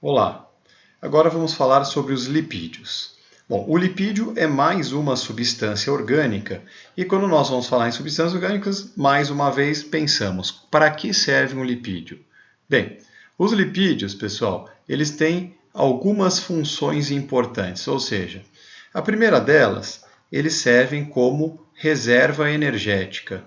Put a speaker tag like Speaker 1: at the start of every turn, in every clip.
Speaker 1: Olá, agora vamos falar sobre os lipídios. Bom, o lipídio é mais uma substância orgânica e quando nós vamos falar em substâncias orgânicas, mais uma vez pensamos, para que serve um lipídio? Bem, os lipídios, pessoal, eles têm algumas funções importantes, ou seja, a primeira delas, eles servem como reserva energética.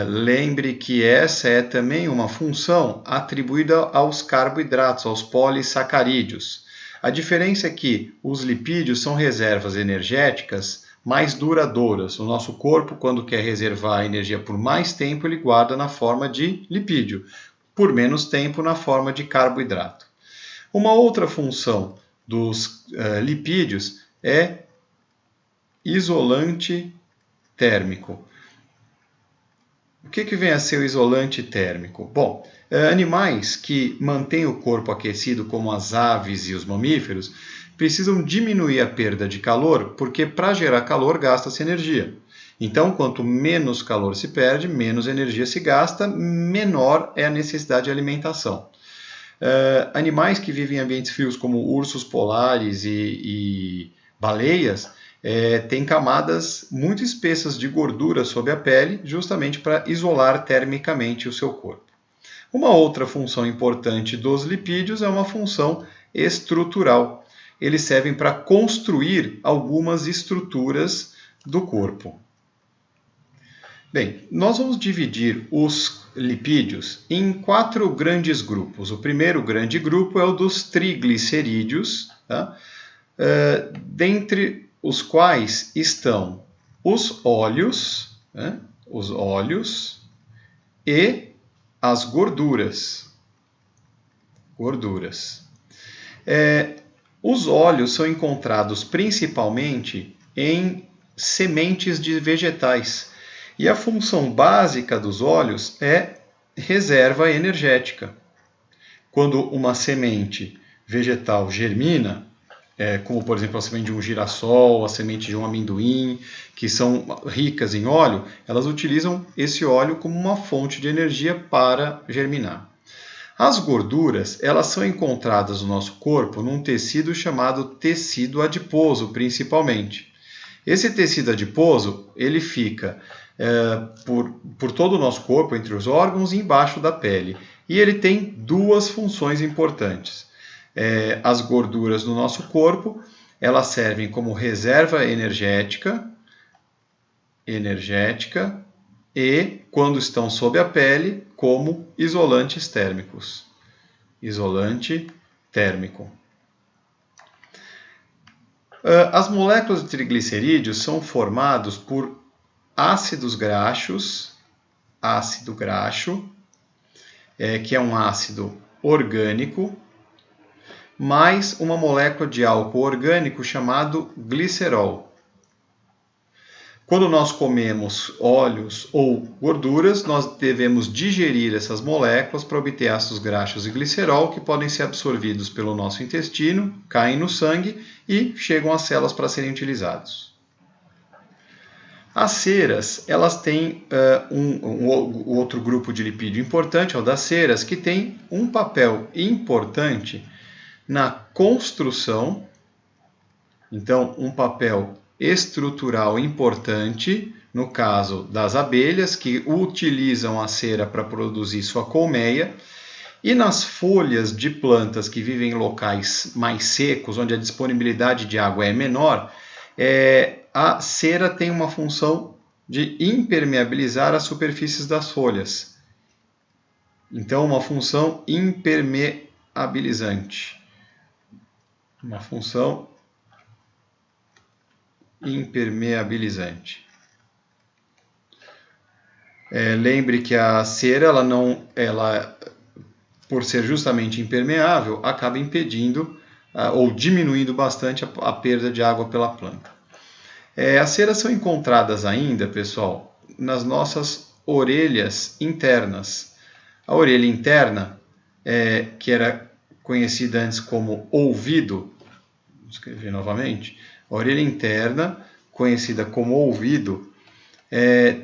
Speaker 1: Lembre que essa é também uma função atribuída aos carboidratos, aos polissacarídeos. A diferença é que os lipídios são reservas energéticas mais duradouras. O nosso corpo, quando quer reservar energia por mais tempo, ele guarda na forma de lipídio, por menos tempo na forma de carboidrato. Uma outra função dos lipídios é isolante térmico. O que vem a ser o isolante térmico? Bom, animais que mantêm o corpo aquecido, como as aves e os mamíferos, precisam diminuir a perda de calor, porque para gerar calor gasta-se energia. Então, quanto menos calor se perde, menos energia se gasta, menor é a necessidade de alimentação. Animais que vivem em ambientes frios, como ursos polares e baleias, tem camadas muito espessas de gordura sob a pele, justamente para isolar termicamente o seu corpo. Uma outra função importante dos lipídios é uma função estrutural. Eles servem para construir algumas estruturas do corpo. Bem, nós vamos dividir os lipídios em 4 grandes grupos. O primeiro grande grupo é o dos triglicerídeos, tá? Dentre os quais estão os óleos, né? Os óleos e as gorduras. Os óleos são encontrados principalmente em sementes de vegetais. E a função básica dos óleos é reserva energética. Quando uma semente vegetal germina, como por exemplo a semente de um girassol, a semente de um amendoim, que são ricas em óleo, elas utilizam esse óleo como uma fonte de energia para germinar. As gorduras, elas são encontradas no nosso corpo num tecido chamado tecido adiposo, principalmente. Esse tecido adiposo, ele fica por todo o nosso corpo, entre os órgãos e embaixo da pele. E ele tem 2 funções importantes. As gorduras do nosso corpo, elas servem como reserva energética e, quando estão sob a pele, como isolantes térmicos. Isolante térmico. As moléculas de triglicerídeos são formadas por ácidos graxos, ácido graxo, que é um ácido orgânico, mais uma molécula de álcool orgânico chamado glicerol. Quando nós comemos óleos ou gorduras, nós devemos digerir essas moléculas para obter ácidos graxos e glicerol, que podem ser absorvidos pelo nosso intestino, caem no sangue e chegam às células para serem utilizados. As ceras, elas têm outro grupo de lipídio importante, é o das ceras, que tem um papel importante na construção, então um papel estrutural importante, no caso das abelhas, que utilizam a cera para produzir sua colmeia, e nas folhas de plantas que vivem em locais mais secos, onde a disponibilidade de água é menor, a cera tem uma função de impermeabilizar as superfícies das folhas. Então, uma função impermeabilizante. Lembre que a cera, por ser justamente impermeável, acaba impedindo ou diminuindo bastante a perda de água pela planta. As ceras são encontradas ainda, pessoal, nas nossas orelhas internas. A orelha interna, que era conhecida antes como ouvido, vou escrever novamente, a orelha interna, conhecida como ouvido,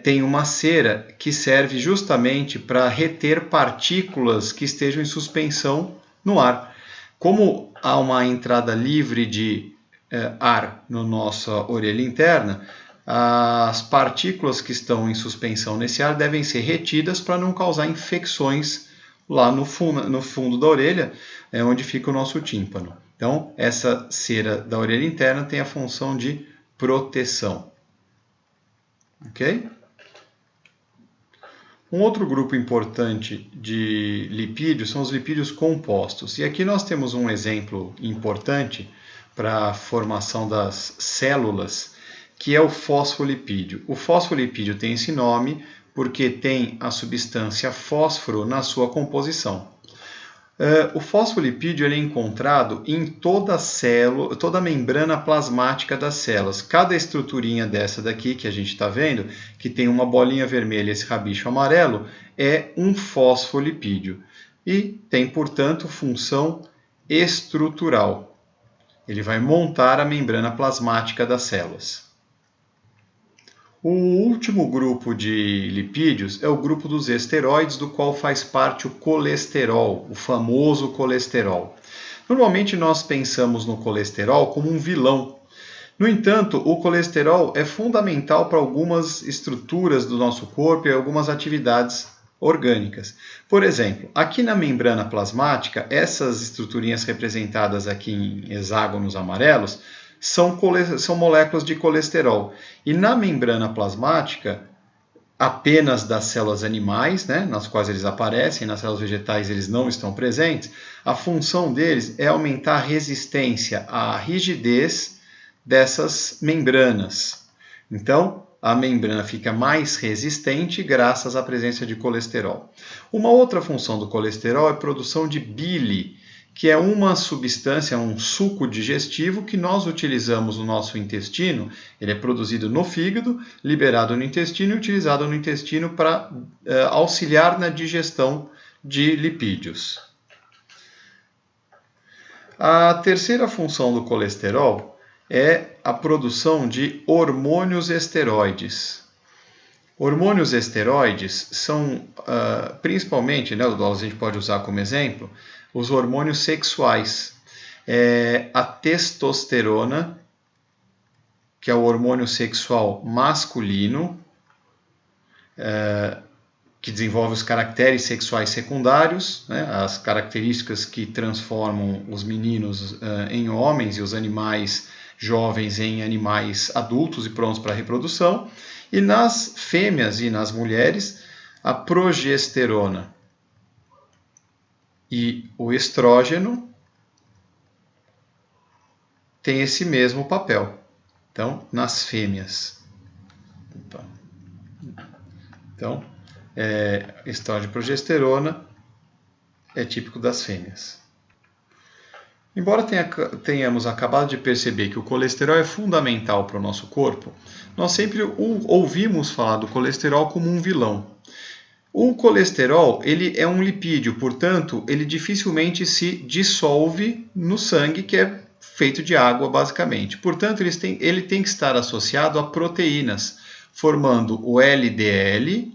Speaker 1: tem uma cera que serve justamente para reter partículas que estejam em suspensão no ar. Como há uma entrada livre de ar na nossa orelha interna, as partículas que estão em suspensão nesse ar devem ser retidas para não causar infecções lá no fundo da orelha, onde fica o nosso tímpano. Então, essa cera da orelha interna tem a função de proteção. Ok? Um outro grupo importante de lipídios são os lipídios compostos. E aqui nós temos um exemplo importante para a formação das células, que é o fosfolipídio. O fosfolipídio tem esse nome porque tem a substância fósforo na sua composição. O fosfolipídio ele é encontrado em toda a membrana plasmática das células. Cada estruturinha dessa daqui que a gente está vendo, que tem uma bolinha vermelha e esse rabicho amarelo, é um fosfolipídio. E tem, portanto, função estrutural. Ele vai montar a membrana plasmática das células. O último grupo de lipídios é o grupo dos esteroides, do qual faz parte o colesterol, o famoso colesterol. Normalmente nós pensamos no colesterol como um vilão. No entanto, o colesterol é fundamental para algumas estruturas do nosso corpo e algumas atividades orgânicas. Por exemplo, aqui na membrana plasmática, essas estruturinhas representadas aqui em hexágonos amarelos, são moléculas de colesterol. E na membrana plasmática, apenas das células animais, nas quais eles aparecem, nas células vegetais eles não estão presentes, a função deles é aumentar a resistência, a rigidez dessas membranas. Então, a membrana fica mais resistente graças à presença de colesterol. Uma outra função do colesterol é a produção de bile, que é uma substância, um suco digestivo que nós utilizamos no nosso intestino. Ele é produzido no fígado, liberado no intestino e utilizado no intestino para auxiliar na digestão de lipídios. A terceira função do colesterol é a produção de hormônios esteroides. Hormônios esteroides são, principalmente, a gente pode usar como exemplo, os hormônios sexuais. A testosterona, que é o hormônio sexual masculino, que desenvolve os caracteres sexuais secundários, as características que transformam os meninos em homens e os animais jovens em animais adultos e prontos para a reprodução. E nas fêmeas e nas mulheres, a progesterona e o estrógeno têm esse mesmo papel. Então, nas fêmeas. Então, estrógeno e progesterona é típico das fêmeas. Embora tenhamos acabado de perceber que o colesterol é fundamental para o nosso corpo, nós sempre ouvimos falar do colesterol como um vilão. O colesterol ele é um lipídio, portanto, ele dificilmente se dissolve no sangue, que é feito de água, basicamente. Portanto, ele tem que estar associado a proteínas, formando o LDL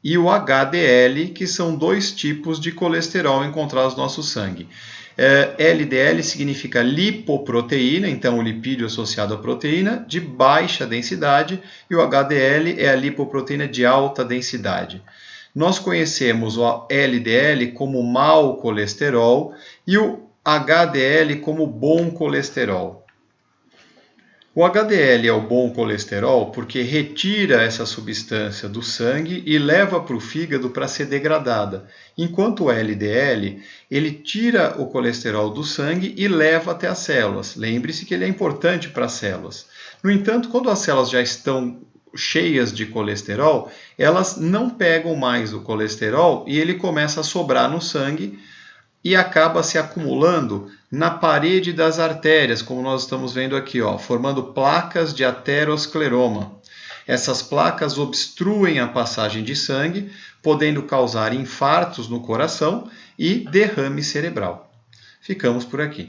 Speaker 1: e o HDL, que são dois tipos de colesterol encontrados no nosso sangue. LDL significa lipoproteína, então o lipídio associado à proteína de baixa densidade, e o HDL é a lipoproteína de alta densidade. Nós conhecemos o LDL como mau colesterol e o HDL como bom colesterol. O HDL é o bom colesterol porque retira essa substância do sangue e leva para o fígado para ser degradada, enquanto o LDL ele tira o colesterol do sangue e leva até as células. Lembre-se que ele é importante para as células. No entanto, quando as células já estão cheias de colesterol, elas não pegam mais o colesterol e ele começa a sobrar no sangue e acaba se acumulando na parede das artérias, como nós estamos vendo aqui, formando placas de ateroscleroma. Essas placas obstruem a passagem de sangue, podendo causar infartos no coração e derrame cerebral. Ficamos por aqui.